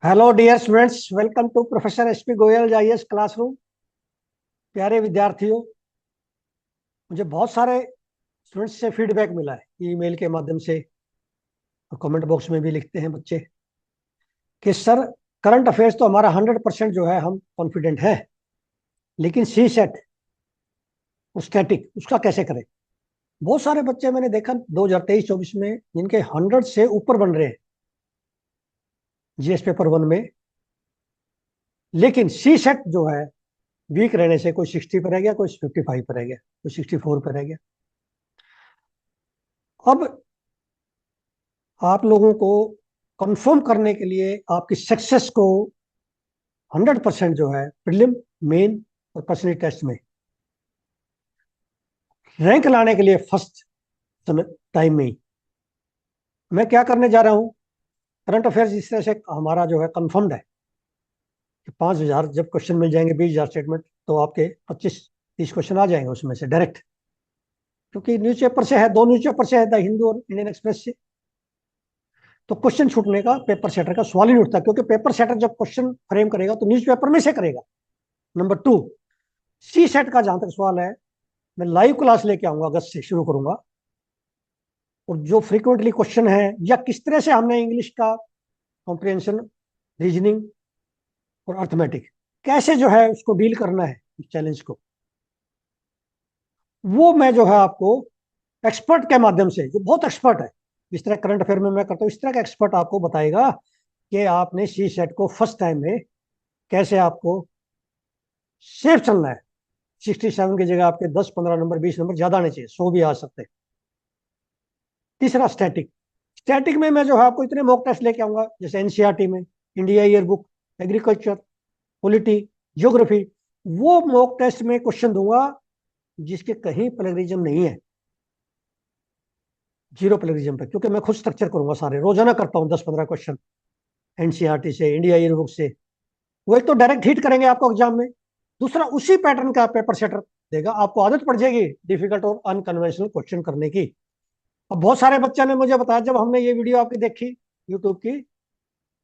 Hello dear students, welcome to professor S P Goyal IAS classroom. प्यारे विद्यार्थियों, मुझे बहुत सारे स्टूडेंट्स से फीडबैक मिला है ईमेल के माध्यम से और कमेंट बॉक्स में भी लिखते हैं बच्चे कि सर, करंट अफेयर्स तो हमारा 100% जो है हम कॉन्फिडेंट है, लेकिन सी सेट और स्टैटिक उसका कैसे करें। बहुत सारे बच्चे मैंने देखा 2023-24 में जिनके 100 से ऊपर बन रहे हैं जीएस पेपर 1 में, लेकिन सी सेट जो है वीक रहने से कोई 60 पर रह गया, कोई 55 पर रह गया, कोई 64 पर रह गया। अब आप लोगों को कंफर्म करने के लिए आपकी सक्सेस को 100% जो है प्रीलिम, मेन और पर्सनल टेस्ट में रैंक लाने के लिए फर्स्ट समय टाइम में ही मैं क्या करने जा रहा हूं। करंट अफेयर्स इस तरह से हमारा जो है कंफर्म्ड है कि 5,000 जब क्वेश्चन मिल जाएंगे, 20,000 स्टेटमेंट, तो आपके 25-30 क्वेश्चन आ जाएंगे उसमें से डायरेक्ट, क्योंकि न्यूज़पेपर से है, दो न्यूज़पेपर से है, द हिंदू और इंडियन एक्सप्रेस से। तो क्वेश्चन छूटने का पेपर सेटर का सवाल ही नहीं उठता, क्योंकि पेपर सेटर जब क्वेश्चन फ्रेम करेगा तो न्यूज़पेपर में से करेगा। नंबर 2, सी सेट का जहां तक सवाल है, मैं लाइव क्लास लेके आऊंगा, अगस्त से शुरू करूंगा, और जो फ्रीक्वेंटली क्वेश्चन है या किस तरह से हमने इंग्लिश का कॉम्प्रिहेंशन, रीजनिंग और अर्थमेटिक कैसे जो है उसको डील करना है, उस चैलेंज को, वो मैं जो है आपको एक्सपर्ट के माध्यम से, जो बहुत एक्सपर्ट है, जिस तरह करंट अफेयर में मैं करता हूँ, इस तरह का एक्सपर्ट आपको बताएगा कि आपने सी सेट को फर्स्ट टाइम में कैसे आपको सेफ चलना है। 67 की जगह आपके 10-15 नंबर, 20 नंबर ज्यादा आने चाहिए, 100 भी आ सकते हैं। तीसरा, स्टैटिक। स्टैटिक में मैं जो है आपको इतने मॉक टेस्ट लेके आऊंगा, जैसे एनसीईआरटी में, India year book, agriculture, polity, geography, वो मॉक टेस्ट में क्वेश्चन दूंगा जिसके कहीं प्लेगरिज्म नहीं है, जीरो प्लेगरिज्म पे, क्योंकि मैं खुद स्ट्रक्चर करूंगा, सारे रोजाना करता हूँ 10-15 क्वेश्चन एनसीईआरटी से, इंडिया ईयर बुक से। वो एक तो डायरेक्ट हिट करेंगे आपको एग्जाम में, दूसरा उसी पैटर्न का पेपर सेटर देगा, आपको आदत पड़ जाएगी डिफिकल्ट और अनकन्वेंशनल क्वेश्चन करने की। अब बहुत सारे बच्चों ने मुझे बताया, जब हमने ये वीडियो आपकी देखी यूट्यूब की,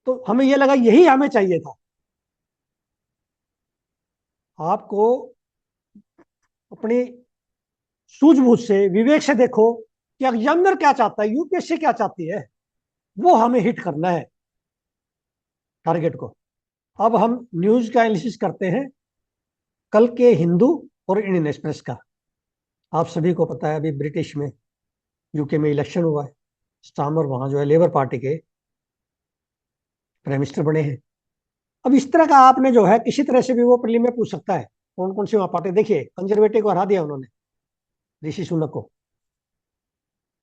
तो हमें ये लगा यही हमें चाहिए था। आपको अपनी सूझबूझ से, विवेक से देखो कि एग्जामिनर क्या चाहता है, यूपीएससी क्या चाहती है, वो हमें हिट करना है टारगेट को। अब हम न्यूज का एनालिसिस करते हैं कल के हिंदू और इंडियन एक्सप्रेस का। आप सभी को पता है अभी ब्रिटिश में, यूके में इलेक्शन हुआ है, स्टामर वहां जो है लेबर पार्टी के प्राइम मिनिस्टर बने हैं। अब इस तरह का आपने जो है किसी तरह से भी वो प्रीलिम में पूछ सकता है कौन कौन सी वहां पार्टी। देखिए, कंजर्वेटिव को हरा दिया उन्होंने, ऋषि सुनक को,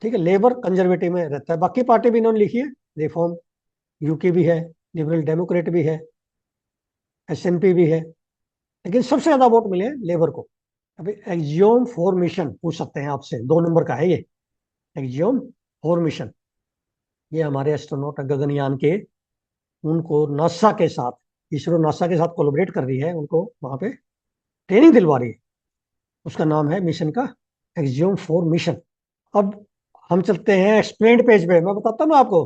ठीक है, लेबर कंजर्वेटिव में रहता है, बाकी पार्टी भी इन्होंने लिखी है, रिफॉर्म यूके भी है, लिबरल डेमोक्रेट भी है, एसएनपी भी है, लेकिन सबसे ज्यादा वोट मिले हैं लेबर को। अभी एक्जियोम फॉर्मेशन पूछ सकते हैं आपसे, 2 नंबर का है ये, एक्जियोम फॉर्मेशन। ये हमारे एस्ट्रोनॉट गगनयान के, उनको नासा के साथ, इसरो नासा के साथ कोलैबोरेट कर रही है, उनको वहां पे ट्रेनिंग दिलवा रही है। उसका नाम है मिशन का एक्जियोम फॉर्मेशन। अब हम चलते हैं एक्सप्लेन्ड पेज पे, मैं बताता हूँ आपको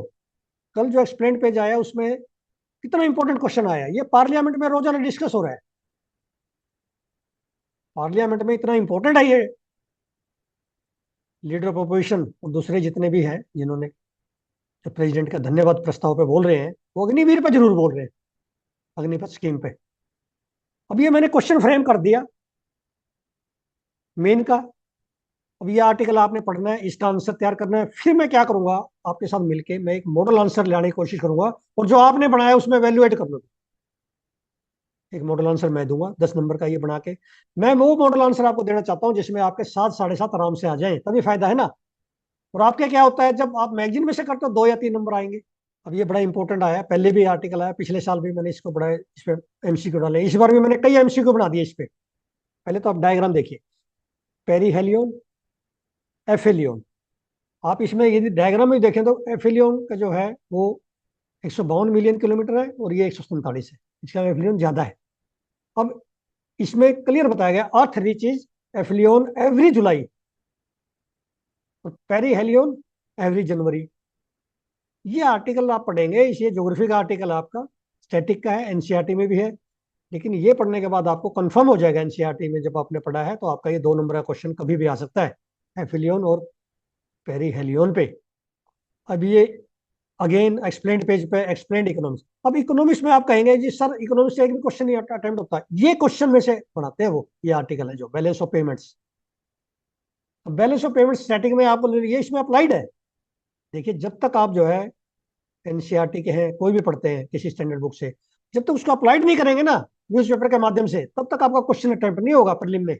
कल जो एक्सप्लेन्ड पेज आया उसमें कितना इंपॉर्टेंट क्वेश्चन आया। ये पार्लियामेंट में रोजाना डिस्कस हो रहा है, पार्लियामेंट में इतना इंपॉर्टेंट है ये। लीडर ऑफ अपोजिशन और दूसरे जितने भी हैं जिन्होंने जो प्रेसिडेंट का धन्यवाद प्रस्ताव पे बोल रहे हैं, वो अग्निवीर पे जरूर बोल रहे हैं, अग्निपथ स्कीम पे। अब ये मैंने क्वेश्चन फ्रेम कर दिया मेन का। अब ये आर्टिकल आपने पढ़ना है, इसका आंसर तैयार करना है, फिर मैं क्या करूंगा, आपके साथ मिलके मैं एक मॉडल आंसर लाने की कोशिश करूंगा, और जो आपने बनाया उसमें वैल्यू एड कर लूंगा। एक मॉडल आंसर मैं दूंगा 10 नंबर का, ये बना के मैं वो मॉडल आंसर आपको देना चाहता हूँ जिसमें आपके 7-7.5 आराम से आ जाए, तभी फायदा है ना। और आपके क्या होता है, जब आप मैगजीन में से करते हो 2 या 3 नंबर आएंगे। अब ये बड़ा इंपॉर्टेंट आया, पहले भी आर्टिकल आया, पिछले साल भी मैंने इसको बड़ा इस पे एमसीक्यू डाले, इस बार भी मैंने कई एमसीक्यू बना दिए इस पे। पहले तो आप डायग्राम देखिए, पेरीहेलियन, एफेलियन। आप इसमें यदि डायग्राम में देखें तो एफेलियन का जो है वो 152 मिलियन किलोमीटर है, और ये 147 है, इसका एफिलियन ज्यादा है। अब इसमें क्लियर बताया गया, अर्थ रीचेज एफिलियन एवरी जुलाई, और पेरीहेलियन एवरी जनवरी। ये आर्टिकल आप पढ़ेंगे, ये ज्योग्राफी का आर्टिकल आपका स्टैटिक का है, एनसीईआरटी में भी है, लेकिन ये पढ़ने के बाद आपको कंफर्म हो जाएगा एनसीईआरटी में जब आपने पढ़ा है, तो आपका ये 2 नंबर का क्वेश्चन कभी भी आ सकता है हेफिलियन और पेरीहेलियन पे। अब ये अगेन एक्सप्लेन्ड पेज पे एक्सप्लेन्ड इकोनॉमिक्स। अब इकोनॉमिक्स में आप कहेंगे जी सर इकोनॉमिक्स से एक भी क्वेश्चन नहीं अटेम्प्ट होता है, ये क्वेश्चन में से बनाते हैं वो, ये आर्टिकल है जो balance of payments. Balance of payments static में आपको ये इसमें अप्लाइड है। देखिए जब तक आप जो है एनसीईआरटी के हैं, कोई भी पढ़ते हैं किसी स्टैंडर्ड बुक से, जब तक उसको अप्लाइड नहीं करेंगे ना न्यूज़पेपर के माध्यम से, तब तक आपका क्वेश्चन अटेम्प्ट नहीं होगा प्रीलिम में।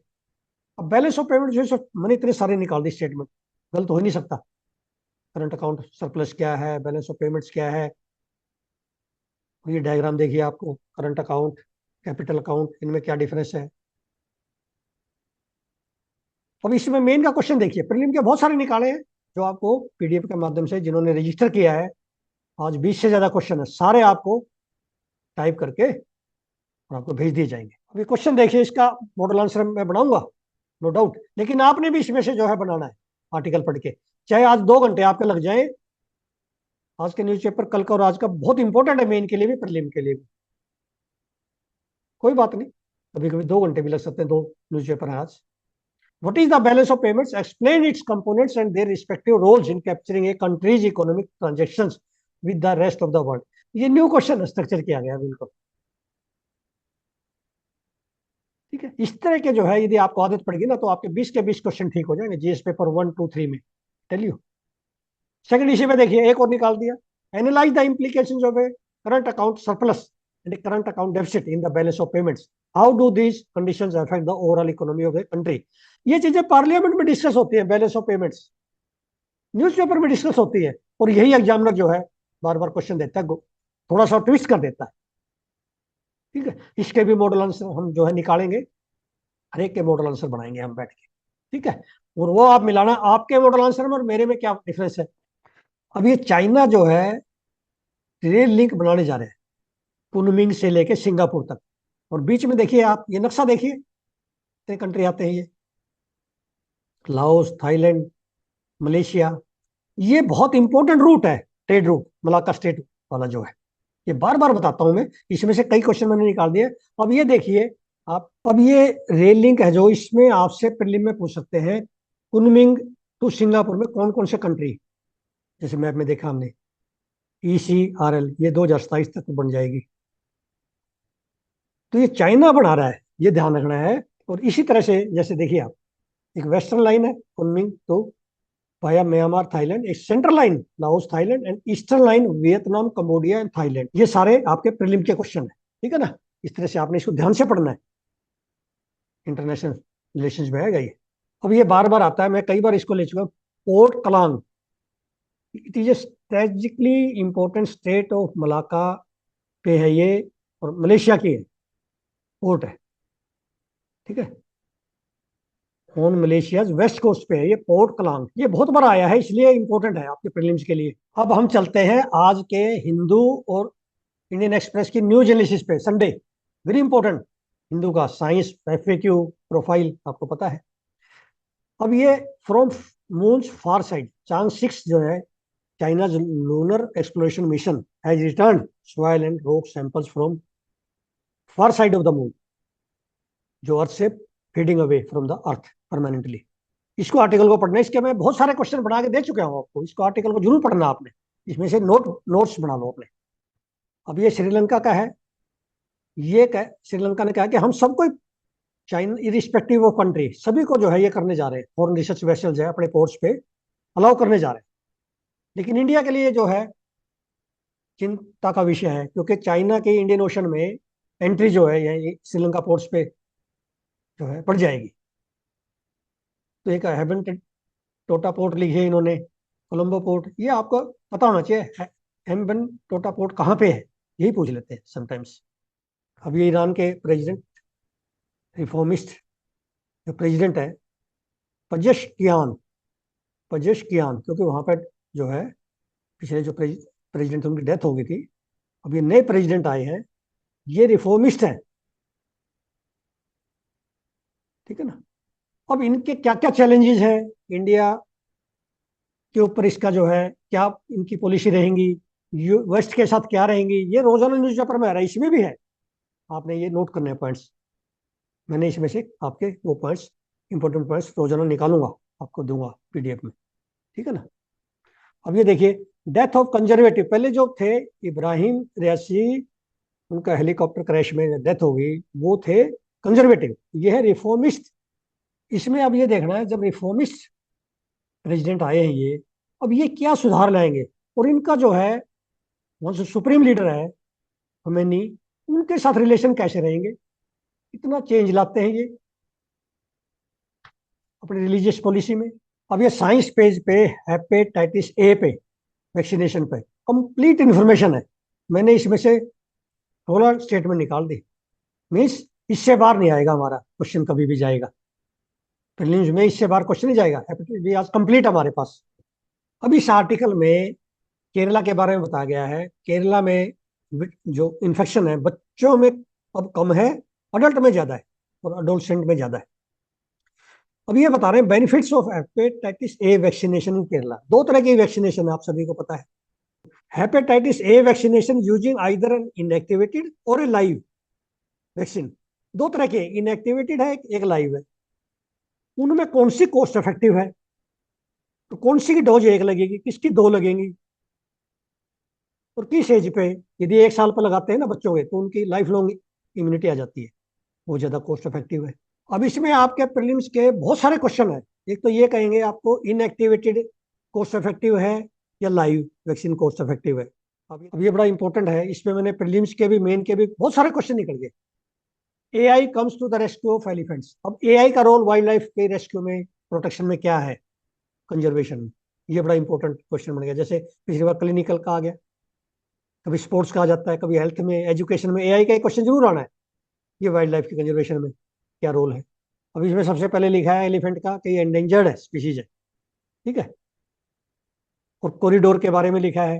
अब बैलेंस ऑफ पेमेंट जो है मैंने इतने सारे निकाल दी स्टेटमेंट, गलत हो ही नहीं सकता। करंट अकाउंट सरप्लस क्या है, बैलेंस ऑफ पेमेंट्स क्या है, ये डायग्राम देखिए आपको, करंट अकाउंट कैपिटल अकाउंट इनमें क्या डिफरेंस है। अब इसमें मेन का क्वेश्चन देखिए, प्रीलिम के बहुत सारे निकाले हैं जो आपको पीडीएफ के माध्यम से जिन्होंने रजिस्टर किया है, आज 20 से ज्यादा क्वेश्चन है, सारे आपको टाइप करके और आपको भेज दिए जाएंगे। अभी क्वेश्चन देखिए, इसका मॉडल आंसर मैं बनाऊंगा नो डाउट, लेकिन आपने भी इसमें से जो है बनाना है आर्टिकल पढ़ के, चाहे आज 2 घंटे आपके लग जाए। आज के न्यूज़पेपर कल का और आज का बहुत इंपॉर्टेंट है, मेन के लिए भी प्रीलिम के लिए भी। कोई बात नहीं, कभी कभी 2 घंटे भी लग सकते हैं, 2 न्यूज़पेपर है आज। What is the balance of payments? Explain its components and their respective roles in capturing a country's economic transactions with the rest of the world. ये न्यू क्वेश्चन स्ट्रक्चर किया गया बिल्कुल, ठीक है। इस तरह के जो है यदि आपको आदत पड़ेगी ना, तो आपके 20 के 20 क्वेश्चन ठीक हो जाएंगे जीएस पेपर 1, 2, 3 में, टेल यू। सेकंड इश्यू में देखिए एक और निकाल दिया, analyse the implications of A current account surplus and A current account deficit in the balance of payments, how do these conditions affect the overall economy of the country. ये चीजें parliament में discuss होती है, balance of payments newspaper में discuss होती है, और यही एग्जामिनर जो है बार बार क्वेश्चन देता है, थोड़ा सा ट्विस्ट कर देता है, ठीक है। इसके भी मॉडल आंसर हम जो है निकालेंगे, हर एक के मॉडल आंसर बनाएंगे हम बैठ के, ठीक है। और वो आप मिलाना आपके मॉडल आंसर में और मेरे में क्या डिफरेंस है। अब ये चाइना जो है रेल लिंक बनाने जा रहे हैं कुनमिंग से लेके सिंगापुर तक, और बीच में देखिए आप ये नक्शा देखिए, कितने कंट्री आते हैं ये, लाओस, थाईलैंड, मलेशिया। ये बहुत इंपॉर्टेंट रूट है, ट्रेड रूट, मलाक्का स्टेट वाला जो है, ये बार बार बताता हूं मैं, इसमें से कई क्वेश्चन मैंने निकाल दिए। अब ये देखिए आप, अब ये रेल लिंक है जो इसमें आपसे प्रीलिम में पूछ सकते हैं, कुनमिंग टू सिंगापुर में कौन कौन से कंट्री, जैसे मैप में देखा हमने ECRL, ये 2027 तक बन जाएगी। तो ये चाइना बना रहा है, ये ध्यान रखना है। और इसी तरह से जैसे देखिए आप, एक वेस्टर्न लाइन है Kunming to via Myanmar Thailand, एक central line Laos Thailand, and eastern line Vietnam Cambodia and Thailand. ये सारे आपके प्रीलिम के क्वेश्चन है, ठीक है ना। इस तरह से आपने इसको ध्यान से पढ़ना है, इंटरनेशनल रिलेशंस में आएगा ये। अब ये बार बार आता है, मैं कई बार इसको ले चुका हूँ, port Klang, it is a strategically important state of Malacca पे है ये, और मलेशिया की है पोर्ट है, ठीक है। ऑन मलेशिया वेस्ट कोस्ट पे है ये पोर्ट कलांग, ये बहुत बड़ा आया है इसलिए इंपॉर्टेंट है आपके प्रीलिम्स के लिए। अब हम चलते हैं आज के हिंदू और इंडियन एक्सप्रेस की न्यूज एनालिसिस पे, संडे वेरी इंपॉर्टेंट, हिंदू का साइंस एफएक्यू प्रोफाइल आपको पता है। अब ये फ्रॉम मून्स फार साइड, चांद 6 जो है, China lunar exploration mission has return soil and rock samples from far side of the moon, जो अर्थ से feeding away from the earth permanently. इसको आर्टिकल को पढ़ना है, इसके मैं बहुत सारे क्वेश्चन बना के दे चुका हूँ आपको, इसको आर्टिकल को जरूर पढ़ना आपने, इसमें से नोट्स बना लो अपने। अब ये श्रीलंका का है, ये श्रीलंका ने कहा कि हम सबको चाइना इरिस्पेक्टिव ऑफ कंट्री, सभी को जो है ये करने जा रहे हैं, फॉरेन रिसर्च वेसल्स है अपने पोर्ट्स पे अलाउ करने जा रहे हैं। लेकिन इंडिया के लिए जो है चिंता का विषय है, क्योंकि चाइना के इंडियन ओशन में एंट्री जो है ये श्रीलंका पोर्ट्स पे जो है बढ़ जाएगी। तो एक हेवन टोटा पोर्ट लिखी है इन्होंने, कोलंबो पोर्ट, ये आपको पता होना चाहिए हेवन टोटा पोर्ट कहाँ पे है, यही पूछ लेते हैं समटाइम्स। अब ये ईरान के प्रेसिडेंट रिफॉर्मिस्ट जो प्रेसिडेंट है पजेश्कियान, पजेश्कियान, क्योंकि वहां पर जो है पिछले जो प्रेसिडेंट थे उनकी डेथ हो गई थी, अब ये नए प्रेसिडेंट आए हैं, ये रिफॉर्मिस्ट हैं, ठीक है ना। अब इनके क्या क्या चैलेंजेस हैं इंडिया के ऊपर, इसका जो है क्या इनकी पॉलिसी रहेंगी, वेस्ट के साथ क्या रहेंगी, ये रोजाना न्यूज़पेपर में आ रहा है, इसमें भी है। आपने ये नोट करने हैं पॉइंट्स। मैंने इसमें से आपके वो पॉइंट्स, इंपॉर्टेंट पॉइंट्स रोजाना निकालूंगा, आपको दूंगा पीडीएफ में, ठीक है ना। अब ये देखिए, डेथ ऑफ कंजर्वेटिव, पहले जो थे इब्राहिम रियासी, उनका हेलीकॉप्टर क्रैश में डेथ हो गई, वो थे कंजर्वेटिव, ये है रिफॉर्मिस्ट। इसमें अब ये देखना है, जब रिफॉर्मिस्ट प्रेसिडेंट आए हैं ये, अब ये क्या सुधार लाएंगे, और इनका जो है वहाँ से सुप्रीम लीडर है खमेनी, उनके साथ रिलेशन कैसे रहेंगे, इतना चेंज लाते हैं ये अपनी रिलीजियस पॉलिसी में। अब ये साइंस पेज पे हेपेटाइटिस ए पे वैक्सीनेशन पे कंप्लीट इंफॉर्मेशन है। मैंने इसमें से 16 स्टेटमेंट निकाल दी, मीन्स इससे बाहर नहीं आएगा हमारा क्वेश्चन, कभी भी जाएगा प्रीलिम्स में इससे बाहर क्वेश्चन नहीं जाएगा। हेपेटाइटिस बी आज कंप्लीट हमारे पास। अब इस आर्टिकल में केरला के बारे में बताया गया है। केरला में जो इन्फेक्शन है बच्चों में अब कम है, अडल्ट में ज्यादा है, और अडोलसेंट में ज्यादा है। अब ये बता रहे हैं benefits of hepatitis A vaccination in Kerala. दो तरह की वैक्सीनेशन है, आप सभी को पता है। Hepatitis A vaccination using either an inactivated और ए लाइव वैक्सीन। दो तरह के, इनएक्टिवेटेड है एक लाइव है। उनमें कौन सी कॉस्ट इफेक्टिव है, तो कौन सी की डोज एक लगेगी, किसकी दो लगेंगी, और किस एज पे। यदि 1 साल पर लगाते हैं ना बच्चों के, तो उनकी लाइफ लॉन्ग इम्यूनिटी आ जाती है, वो ज्यादा कॉस्ट इफेक्टिव है। अब इसमें आपके प्रीलिम्स के बहुत सारे क्वेश्चन है। एक तो ये कहेंगे आपको इनएक्टिवेटेड कॉस्ट इफेक्टिव है या लाइव वैक्सीन कॉस्ट इफेक्टिव है। अब ये बड़ा इंपॉर्टेंट है, इसमें मैंने प्रीलिम्स के भी मेन के भी बहुत सारे क्वेश्चन निकल गए। AI comes to the rescue of elephants. अब एआई का रोल वाइल्ड लाइफ के रेस्क्यू में, प्रोटेक्शन में क्या है, कंजर्वेशन में, ये बड़ा इंपॉर्टेंट क्वेश्चन बन गया। जैसे पिछली बार क्लिनिकल का आ गया, कभी स्पोर्ट्स का आ जाता है, कभी हेल्थ में, एजुकेशन में एआई का एक क्वेश्चन जरूर आना है, ये वाइल्ड लाइफ की कंजर्वेशन में क्या रोल है। अब इसमें सबसे पहले लिखा है एलिफेंट का कि ये एंडेंजर्ड है स्पीशीज है, ठीक है। और कॉरिडोर के बारे में लिखा है।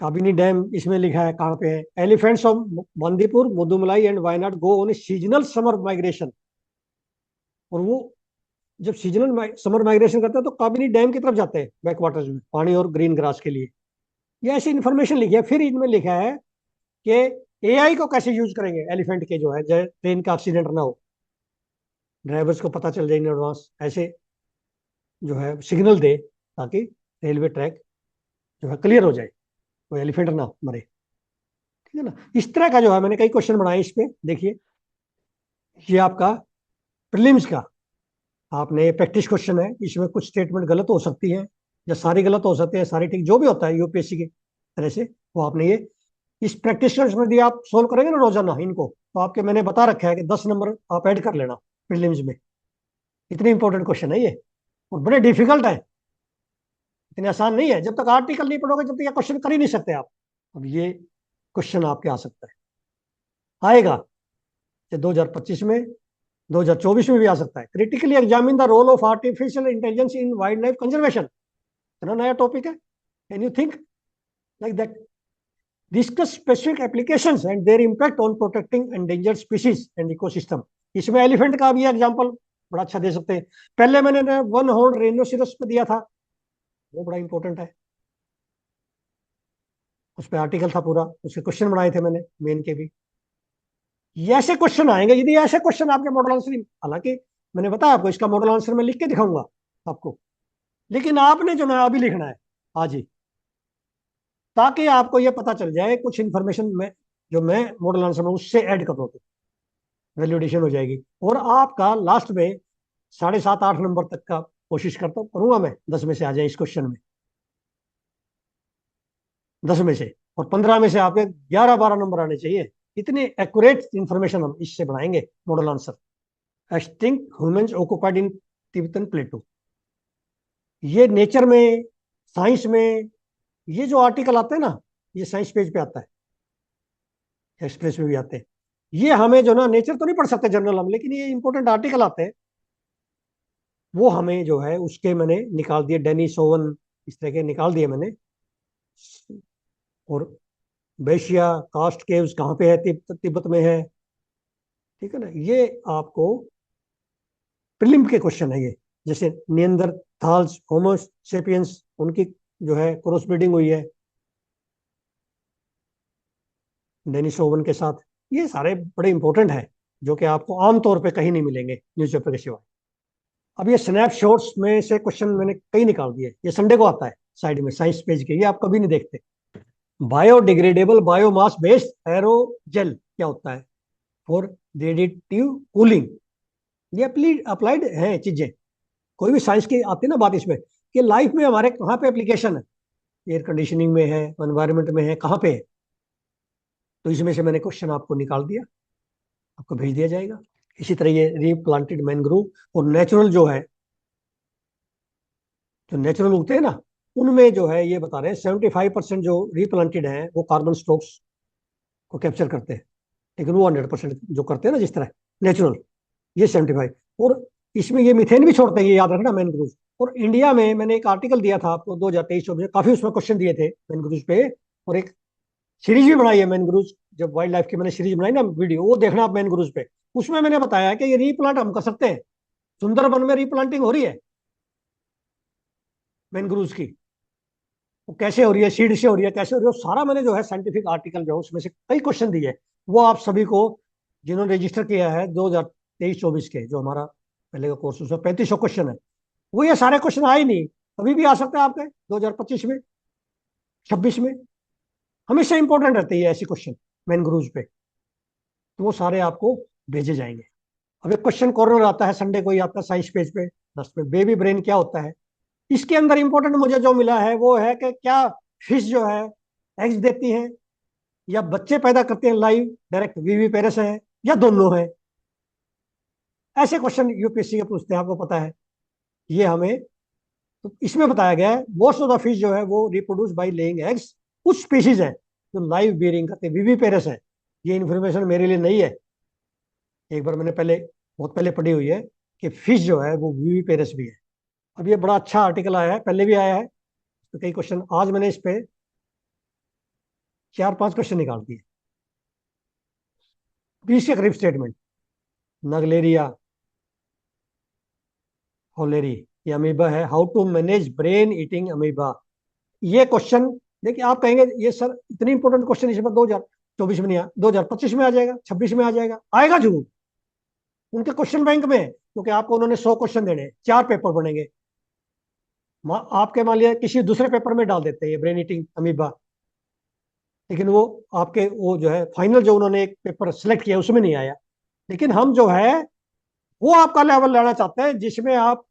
काबिनी डैम इसमें लिखा है कहाँ पे है। Elephants of Bandipur, Mudumalai and Wayanad go on seasonal summer migration. और वो जब सीजनल समर माइग्रेशन करते हैं तो काबिनी डैम की तरफ जाते हैं, बैक वाटर्स में पानी और ग्रीन ग्रास के लिए। ये ऐसी इन्फॉर्मेशन लिखी है। फिर इनमें लिखा है कि एआई को कैसे यूज करेंगे एलिफेंट के, जो है ट्रेन का एक्सीडेंट ना हो, ड्राइवर्स को पता चल जाए इन एडवांस, ऐसे जो है सिग्नल दे, ताकि रेलवे ट्रैक जो है क्लियर हो जाए, कोई एलिफेंट ना मरे, ठीक है ना। इस तरह का जो है मैंने कई क्वेश्चन बनाए इस पे। देखिए, ये आपका प्रीलिम्स का आपने प्रैक्टिस क्वेश्चन है। इसमें कुछ स्टेटमेंट गलत हो सकती है, या सारी गलत हो सकते हैं, सारी ठीक, जो भी होता है यूपीएससी की तरह से, वो आपने ये इस प्रैक्टिस क्वेश्चन में दिया, आप सोल्व करेंगे ना रोजाना इनको, तो आपके मैंने बता रखा है कि 10 नंबर आप ऐड कर लेना प्रीलिम्स में। इतने इंपॉर्टेंट क्वेश्चन है ये, और बड़े डिफिकल्ट है, इतने आसान नहीं है। जब तक आर्टिकल नहीं पढ़ोगे जब तक ये क्वेश्चन कर ही नहीं सकते आप। अब ये क्वेश्चन आपके आ सकता है, आएगा 2025 में, 2024 में भी आ सकता है। Critically examine the role of artificial intelligence in wildlife conservation, इतना नया टॉपिक है। Can you think like that? Discuss specific applications and their impact on protecting endangered species and ecosystem. इसमें एलिफेंट का भी एग्जांपल बड़ा अच्छा दे सकते हैं। पहले मैंने वन हॉर्न रेनोसिरस पे दिया था, वो बड़ा इंपॉर्टेंट है, उस पर आर्टिकल था पूरा, उसके क्वेश्चन बनाए थे मैंने मेन के भी। ये ऐसे क्वेश्चन आएंगे, यदि ऐसे क्वेश्चन आपके मॉडल आंसर, हालांकि मैंने बताया आपको इसका मॉडल आंसर मैं लिख के दिखाऊंगा आपको, लेकिन आपने जो ना अभी लिखना है आज ही, ताकि आपको ये पता चल जाए कुछ इन्फॉर्मेशन में जो मैं मॉडल आंसर में उससे ऐड कर दो, तो वैल्यूडेशन हो जाएगी। और आपका लास्ट में 7.5-8 नंबर तक का कोशिश करता करूंगा मैं, 10 में से आ जाए इस क्वेश्चन में, 10 में से, और 15 में से आपके 11-12 नंबर आने चाहिए। इतनी एक्यूरेट इंफॉर्मेशन हम इससे बनाएंगे model answer. Extinct humans occupied in Tibetan plateau, ये नेचर में, साइंस में, ये जो आर्टिकल आते हैं ना, ये साइंस पेज पे आता है, एक्सप्रेस में भी आते हैं। ये हमें जो ना, नेचर तो नहीं पढ़ सकते जनरल हम, लेकिन ये इंपॉर्टेंट आर्टिकल आते हैं, वो हमें जो है उसके मैंने निकाल दिए, डेनिस ओवन, इस तरह के निकाल दिए मैंने। और बेशिया कास्ट केव्स कहाँ पे है, तिब्बत में है, ठीक है ना। ये आपको प्रीलिम के क्वेश्चन है ये। जैसे नियंदरथाल्स, होमो सेपियंस, उनकी जो है क्रॉस ब्रीडिंग हुई है डेनिस ओवन के साथ। ये सारे बड़े इंपॉर्टेंट हैं जो कि आपको आमतौर पे कहीं नहीं मिलेंगे न्यूज़पेपर के सिवाय। अब ये स्नैपशॉट्स में से क्वेश्चन मैंने कई निकाल दिए, ये संडे को आता है साइड में साइंस पेज के, ये आप कभी नहीं देखते। बायोडिग्रेडेबल बायोमास बेस्ड एरोजेल क्या होता है फॉर रेडिएटिव कूलिंग। ये अप्लाइड है चीजें, कोई भी साइंस की आती है ना बात इसमें कि लाइफ में हमारे कहाँ पे एप्लीकेशन है, एयर कंडीशनिंग में है, एनवायरनमेंट में है, कहाँ पे है। तो इसमें से मैंने क्वेश्चन आपको निकाल दिया, आपको भेज दिया जाएगा। इसी तरह ये रीप्लांटेड मैनग्रोव और नेचुरल जो है, जो नेचुरल उगते हैं ना, उनमें जो है ये बता रहे हैं 75% जो रीप्लांटेड हैं वो कार्बन स्टॉक्स को कैप्चर करते हैं, लेकिन वो 100% जो करते हैं ना जिस तरह नेचुरल, ये 75। और इसमें ये मीथेन भी छोड़ते हैं, ये याद रखना मैनग्रोव। और इंडिया में मैंने एक आर्टिकल दिया था आपको 2023 में, काफी उसमें क्वेश्चन दिए थे मैनग्रोव पे, और एक सीरीज भी बनाई है मैनग्रोव। जब वाइल्ड लाइफ की मैंने सीरीज बनाई ना वीडियो, वो देखना आप मैनग्रोव पे। उसमें मैंने बताया कि ये रीप्लांट हम कर सकते हैं, सुंदरबन में रीप्लांटिंग हो रही है मैनग्रोव की। वो कैसे हो रही है, सीड से हो रही है, कैसे हो रही है, वो सारा मैंने जो है साइंटिफिक आर्टिकल जो है उसमें से कई क्वेश्चन दिए। वो आप सभी को जिन्होंने रजिस्टर किया है 2023-24 के, जो हमारा पहले का कोर्स, उसमें 3500 क्वेश्चन है। वो ये सारे क्वेश्चन आए नहीं, कभी भी आ सकते हैं आपके 2025 में, 26 में, हमेशा इंपॉर्टेंट रहते हैं ऐसे क्वेश्चन मैनग्रोव पे। तो वो सारे आपको भेजे जाएंगे। अब एक क्वेश्चन कॉर्नर आता है संडे को ही आता है साइंस पेज पे 10 पे, बेबी ब्रेन क्या होता है। इसके अंदर इंपॉर्टेंट मुझे जो मिला है वो है कि क्या फिश जो है एग्स देती है या बच्चे पैदा करते हैं लाइव डायरेक्ट वीवी पेरेस है, या दोनों है। ऐसे क्वेश्चन यूपीएससी के पूछते हैं, आपको पता है ये हमें। तो इसमें बताया गया है मोस्ट ऑफ द फिश जो है वो रिप्रोड्यूस बाय लेइंग एग्स। कुछ स्पीशीज है जो लाइव बीरिंग करते हैं, वीवी पेरेस है। ये इन्फॉर्मेशन मेरे लिए नहीं है, एक बार मैंने पहले बहुत पहले पढ़ी हुई है कि फिश जो है वो वीवी पेरेस भी है। अब ये बड़ा अच्छा आर्टिकल आया है, पहले भी आया है। तो कई क्वेश्चन आज मैंने इस पे 4-5 क्वेश्चन निकाल दिए। 20 के करीब स्टेटमेंट। नगलेरिया होलेरी ये अमीबा है। How to manage brain eating amoeba, ये क्वेश्चन देखिए। आप कहेंगे ये सर इतनी इंपॉर्टेंट क्वेश्चन इसमें 2024 में नहीं आया, 2025 में आ जाएगा, 26 में आ जाएगा, आएगा जरूर। उनके क्वेश्चन बैंक में है, क्योंकि आपको उन्होंने 100 क्वेश्चन देने हैं, 4 पेपर बनेंगे। आपके मान लिया किसी दूसरे पेपर में डाल देते हैं ये ब्रेन ईटिंग अमीबा, लेकिन वो आपके वो जो है फाइनल जो उन्होंने एक पेपर सेलेक्ट किया उसमें नहीं आया। लेकिन हम जो है वो आपका लेवल लेना चाहते हैं जिसमें आप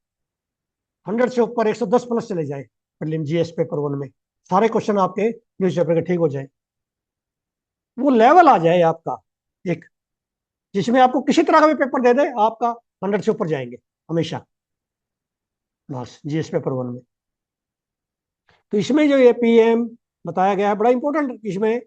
100 से ऊपर 110 प्लस चले जाए प्रीलिम जीएस पेपर 1 में, सारे क्वेश्चन आपके न्यूज़पेपर के ठीक हो जाए, वो लेवल आ जाए आपका एक, जिसमें आपको किसी तरह का भी पेपर दे दे आपका 100 से ऊपर जाएंगे हमेशा बस जीएस पेपर 1 में। तो इसमें जो ये पीएम बताया गया है बड़ा इंपॉर्टेंट, इसमें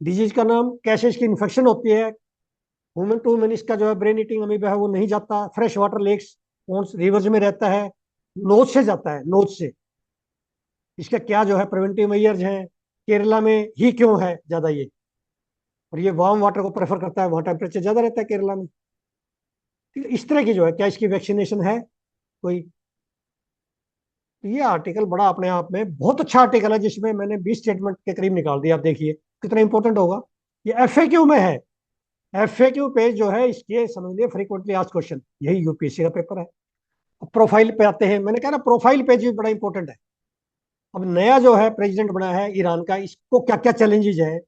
डिजीज का नाम, कैसे इसकी इन्फेक्शन होती है, ह्यूमन टू ह्यूमन इसका जो है ब्रेन ईटिंग अमीबा है वो नहीं जाता, फ्रेश वाटर लेक्स रिवर्स में रहता है, नोज से जाता है, नोज से। इसका क्या जो है प्रिवेंटिव मेजर्स हैं, केरला में ही क्यों है ज्यादा ये, और ये वार्म वाटर को प्रेफर करता है, वहां टेम्परेचर ज्यादा रहता है केरला में। ठीक है, इस तरह की जो है, क्या इसकी वैक्सीनेशन है कोई। तो ये आर्टिकल बड़ा अपने आप में बहुत अच्छा आर्टिकल है, जिसमें मैंने 20 स्टेटमेंट के करीब निकाल दिया। आप देखिए कितना इंपॉर्टेंट होगा। ये एफएक्यू में है, एफएक्यू पेज जो है इसके समझ लिए फ्रीक्वेंटली आस्क्ड क्वेश्चन, यही यूपीएससी का पेपर है। अब प्रोफाइल पे आते हैं, मैंने कहा ना प्रोफाइल पेज भी बड़ा इंपॉर्टेंट है। अब नया जो है प्रेसिडेंट बना है ईरान का, इसको क्या क्या चैलेंजेस है,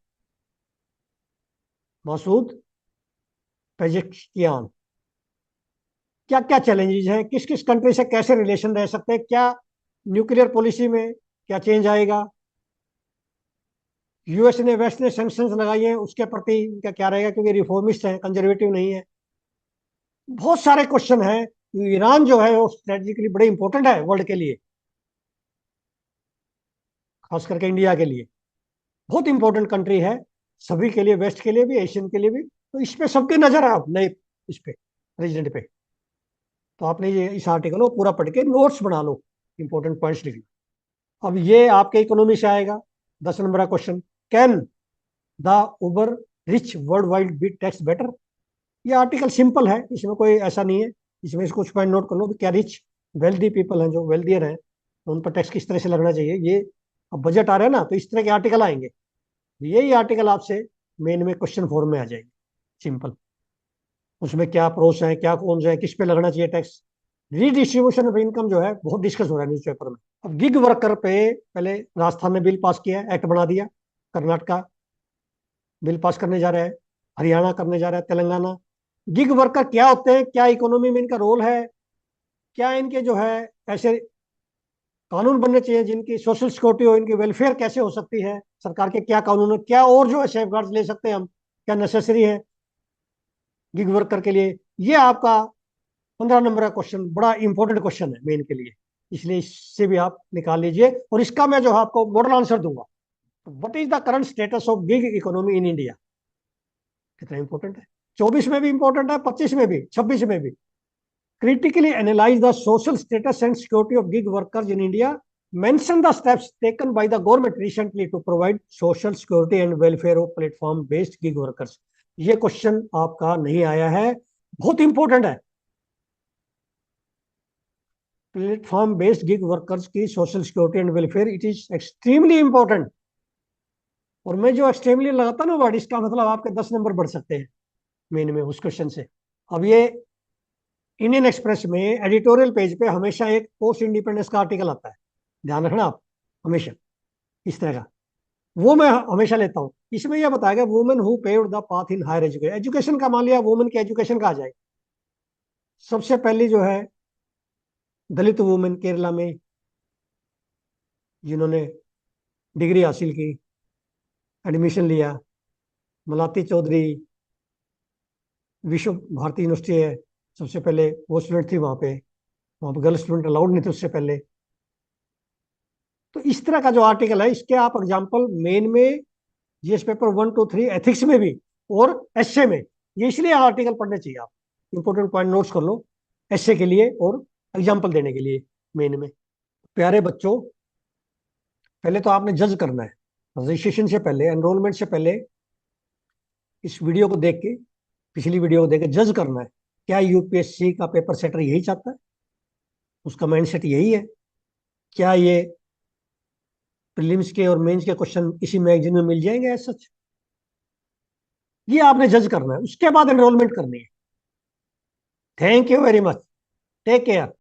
मसूद पेजेश्कियान, क्या क्या चैलेंजेस हैं, किस किस कंट्री से कैसे रिलेशन रह सकते हैं, क्या न्यूक्लियर पॉलिसी में क्या चेंज आएगा, यूएस ने वेस्ट ने सैंक्शंस लगाई हैं उसके प्रति इनका क्या रहेगा, क्योंकि रिफॉर्मिस्ट है, कंजर्वेटिव नहीं है। बहुत सारे क्वेश्चन हैं। ईरान जो है वो स्ट्रेटेजिकली बड़े इंपॉर्टेंट है वर्ल्ड के लिए, खास करके इंडिया के लिए बहुत इंपॉर्टेंट कंट्री है, सभी के लिए, वेस्ट के लिए भी, एशियन के लिए भी। तो इस पे सबकी नजर है अब नए इस पे प्रेसिडेंट पे। तो आपने ये इस आर्टिकल को पूरा पढ़ के नोट्स बना लो, इंपॉर्टेंट पॉइंट्स लिख लो। अब ये आपके इकोनॉमी से आएगा 10 नंबर का question. Can the Uber rich world wide B tax better. ये आर्टिकल सिंपल है, इसमें कोई ऐसा नहीं है। इसमें से कुछ पॉइंट नोट कर लो कि क्या रिच वेल्दी पीपल हैं जो वेल्दियर हैं, तो उन पर टैक्स किस तरह से लगना चाहिए, ये अब बजट आ रहा है ना, तो इस तरह के आर्टिकल आएंगे, यही आर्टिकल आपसे मेन में क्वेश्चन फॉर्म में आ जाएंगे, सिंपल। उसमें क्या प्रोस है, क्या कौन है, किस पे लगना चाहिए टैक्स। रीडिस्ट्रीब्यूशन ऑफ इनकम जो है बहुत डिस्कस हो रहा है न्यूज़पेपर में। अब गिग वर्कर पे पहले राजस्थान ने बिल पास किया, एक्ट बना दिया, कर्नाटका बिल पास करने जा रहा है, हरियाणा करने जा रहा है, तेलंगाना। गिग वर्कर क्या होते हैं, क्या इकोनॉमी में इनका रोल है, क्या इनके जो है ऐसे कानून बनने चाहिए जिनकी सोशल सिक्योरिटी हो, इनकी वेलफेयर कैसे हो सकती है, सरकार के क्या कानून है, क्या और जो है सेफ ले सकते हैं हम, क्या नेसेसरी है गिग वर्कर के लिए। ये आपका 15 नंबर का क्वेश्चन, बड़ा इंपॉर्टेंट क्वेश्चन है मेन के लिए, इसलिए इससे भी आप निकाल लीजिए, और इसका मैं जो है आपको मॉडल आंसर दूंगा। What is the current status of gig economy in India, कितना इंपॉर्टेंट है, 24 में भी इंपॉर्टेंट है, 25 में भी, 26 में भी। Critically analyze the social status and security of gig workers in India. Mention the steps taken by the government recently to provide social security and welfare of platform-based gig workers. ये question आपका नहीं आया है, बहुत important है। Platform based gig workers की social security and welfare, it is extremely important. और मैं जो एक्सट्रीमली लगाता ना वर्ड, इसका मतलब आपके 10 नंबर बढ़ सकते हैं मेन में उस क्वेश्चन से। अब ये इंडियन एक्सप्रेस में एडिटोरियल पेज पे हमेशा एक पोस्ट इंडिपेंडेंस का आर्टिकल आता है, ध्यान रखना आप, हमेशा इस तरह का, वो मैं हमेशा लेता हूँ। इसमें यह बताया गया women who paved the path in higher education, education का मान लिया, वुमेन के एजुकेशन का आ जाए। सबसे पहली जो है दलित वुमेन केरला में, जिन्होंने डिग्री हासिल की, एडमिशन लिया, मलाती चौधरी, विश्व भारती यूनिवर्सिटी है, सबसे पहले वो स्टूडेंट थी वहाँ पे गर्ल स्टूडेंट अलाउड नहीं थे उससे पहले। तो इस तरह का जो आर्टिकल है, इसके आप एग्जाम्पल मेन में, जीएस पेपर 1, 2, 3, एथिक्स में भी, और एसए में, ये इसलिए आर्टिकल पढ़ने चाहिए आप, इंपोर्टेंट पॉइंट नोट्स कर लो एसए के लिए और एग्जाम्पल देने के लिए मेन में। प्यारे बच्चों, पहले तो आपने जज करना है, रजिस्ट्रेशन से पहले, एनरोलमेंट से पहले इस वीडियो को देख के, पिछली वीडियो को देख के जज करना है, क्या यूपीएससी का पेपर सेटर यही चाहता है, उसका माइंडसेट यही है, क्या ये प्रीलिम्स के और मेंस के क्वेश्चन इसी मैगजीन में मिल जाएंगे ऐसा सच। ये आपने जज करना है, उसके बाद एनरोलमेंट करनी है। Thank you very much, take care.